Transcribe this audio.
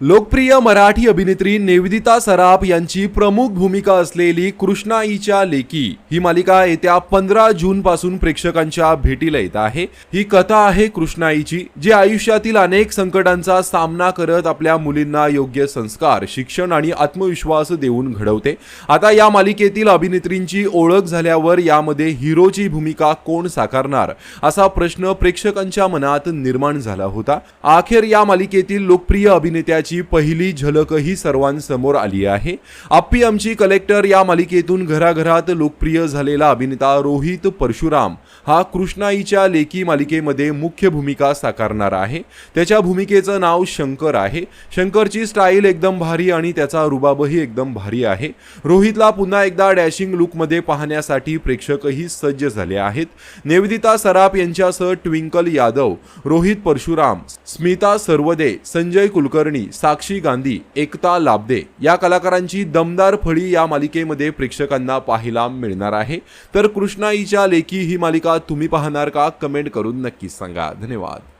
लोकप्रिय मराठी अभिनेत्री निवेदिता सराफ यांची प्रमुख भूमिका असलेली कृष्णाईच्या लेकी ही मालिका येत्या 15 जून पासून प्रेक्षकांच्या भेटीला येत आहे। ही कथा आहे कृष्णाईची, जी आयुष्यातील अनेक संकटांचा सामना करत आपल्या मुलींना योग्य संस्कार, शिक्षण आणि आत्मविश्वास देऊन घडवते। आता या मालिकेतील अभिनेत्रींची ओळख झाल्यावर यामध्ये हिरोची भूमिका कोण साकारणार असा प्रश्न प्रेक्षकांच्या मनात निर्माण झाला होता। अखेर या मालिकेतील लोकप्रिय अभिनेत्याची पहिली झलकही सर्वांसमोर आली आहे। आप्पी आमची कलेक्टर या मालिकेतून घराघरात लोकप्रिय झालेला अभिनेता रोहित परशुराम हा कृष्णाईच्या लेकी मालिकेमध्ये मुख्य भूमिका साकारणार आहे। त्याच्या भूमिकेचं नाव शंकर आहे। शंकरची स्टाईल एकदम भारी आणि त्याचा रुबाबही एकदम भारी आहे। रोहितला पुन्हा एकदा डॅशिंग लुकमध्ये पाहण्यासाठी प्रेक्षकही सज्ज झाले आहेत। निवेदिता सराफ यांच्यासह ट्विंकल यादव, रोहित परशुराम, स्मिता सरवदे, संजय कुलकर्णी, साक्षी गांधी, एकता लाभदे या कलाकारांची दमदार फळी या मालिकेमध्ये प्रेक्षकांना पाहायला मिळणार आहे। तर कृष्णाईच्या लेकी ही मालिका तुम्ही पाहणार का? कमेंट करून नक्की सांगा। धन्यवाद।